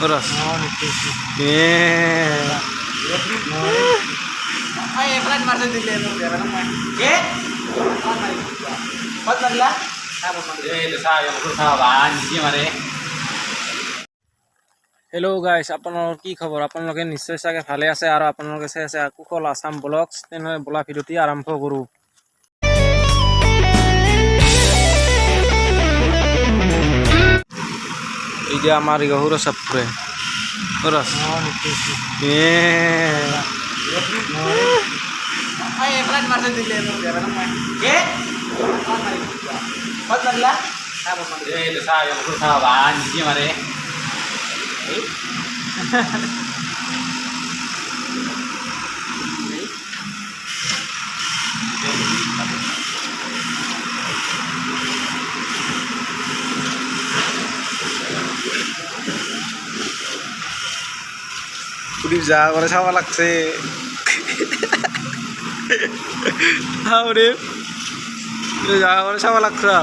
Terus. Ay, pelan martin dile no biar kan main. Ke? Pat লাগলা? Hello' guys, আপোনালোকৰ কি খবৰ? আপোনালোকে নিশ্চয় চাগে ভালে আছে আৰু আপোনালোকে চাই আছে কুশল আছাম ব্লগছ। তেনেহ'লে বোলা ভিডিঅ'টি আৰম্ভ কৰোঁ। এতিয়া আমাৰ গহুৰ চাপৰে Ay, pelan martin dile no biar kan main. Ke? Pat লাগলা? উড়ি যা করে চাওয়া লাগছে। যা করে চাওয়া লাগছে।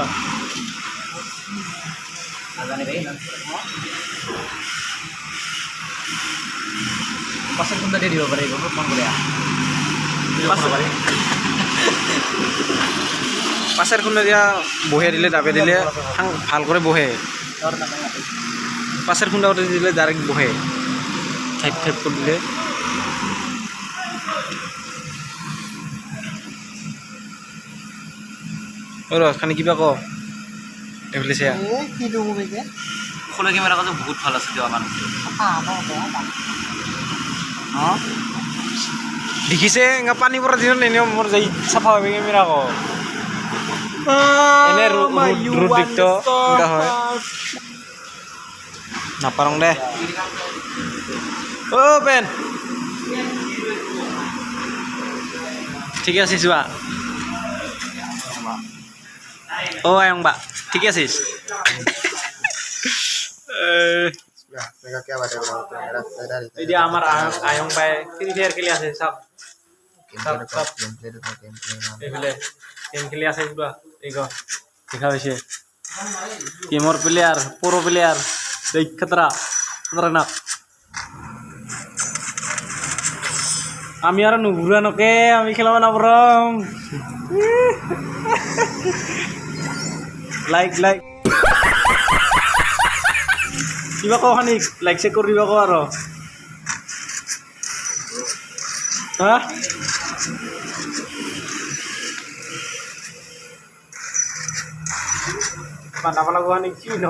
Pasal pun tadi dia bare gua phone করে পাশের খুঁড়ে দিয়া বহে দিলে দাবে দিলে ভাল করে বহে। পাশের খুঁড়া দিলে ডাইরেক্ট বহে ঠাইপ ঠাইপ করে দিলে। খানি কিবা ক এইফালে চাই কি দেবো বেকে খোলা ক্যামেরা কাছে বহুত ভালো আছে দেওয়া মানুষ দেখিছে এঙা পানী পৰা দিন এনেও মোৰ যাই চাফা হবে কেমেৰা ক এনে ৰুদ্ৰিক্ত এনেকা হয় নাপাৰং দে। অ' পেন ঠিকে আছিস যোৱা। অ' আয়ং বা ঠিকে আছিস? এতিয়া আমাৰ আয়ং বাই ফ্ৰী ফায়াৰ খেলি আছে। চাপ এইফালে গেম খেলি আছে কিবা এই দেখা পাইছে গেমৰ প্লেয়াৰ প্ৰ' প্লেয়াৰ খাতৰা না। আমি আৰু নুঘূৰা নকে আমি খেলাব নাপাৰম। লাইক লাইক কিবা কওঁ খানি লাইক চেক কৰি দিবা কওঁ আৰু হা বান্ধা পালা গোৱা নেকি ন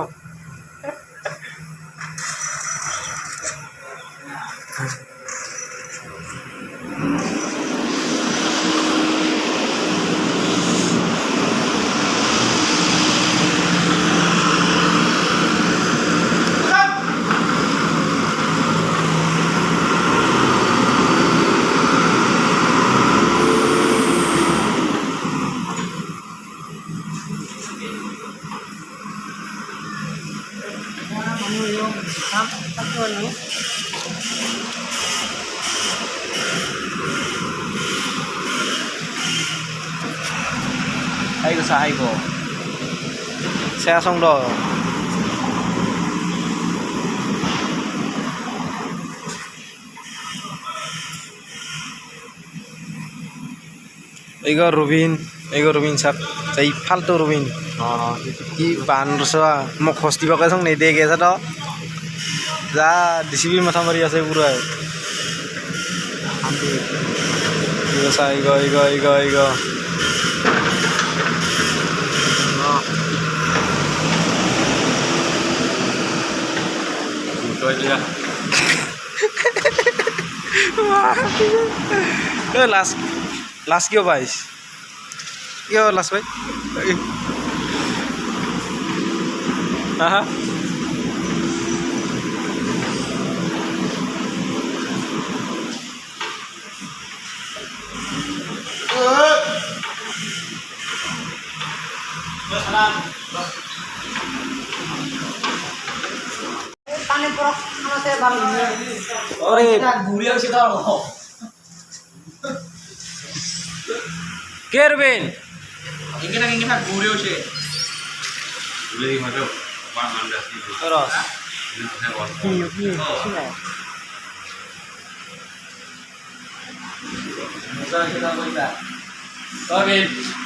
ayo sa ayo saya song do ego Rubin sak jai falto Rubin ki ban rsa mok hosti ba ka song nei dege sa do ja DCB matha mari ase pura ego sa ego last kyo guys yo last bhai aha পানি পড়া আমাদের ভালো ore ঘুরে আসি দাও Kervin ingin nak ঘুরে আসে terus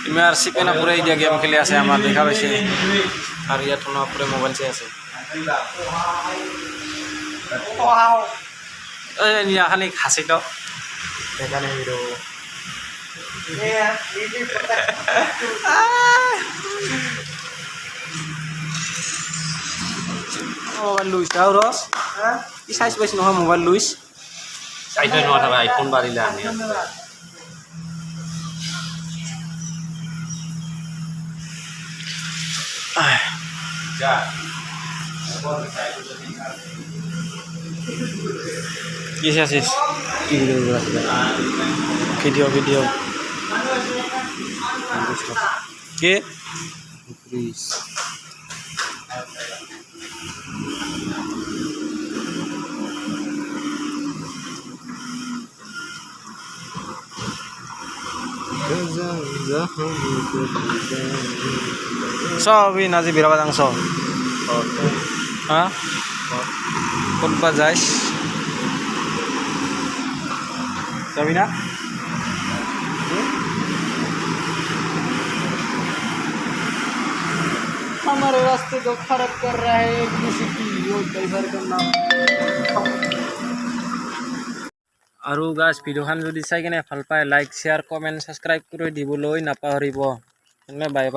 ইমাৰ চিপেনা পুৰে এতিয়া গেম খেলি আছে আমাৰ দেখা পাইছে আৰু ইয়াত পুৰে মোবাইল চাই আছে খালি খাচি তো সেইকাৰণে হিৰো মোবাইল লুইছ আৰু ৰস কি চাইজ পাইছে নহয় মোবাইল লুইছ চাইটো নোৱাৰা আইফোন বাঢ়িলে আনি কি চাইছিস ভিডিঅ' কি Win আজি berapa tang so? Hah? Kau যাইস? যাবি না? हमारे रास्ते को खराब कर रहा है किसी की वो ड्राइवर का नाम আৰু গাছ ভিডিঅ'খন যদি চাই কিনে ভাল পায় লাইক শ্বেয়াৰ কমেণ্ট ছাবস্ক্ৰাইব কৰি দিবলৈ নাপাহৰিব বাই বাই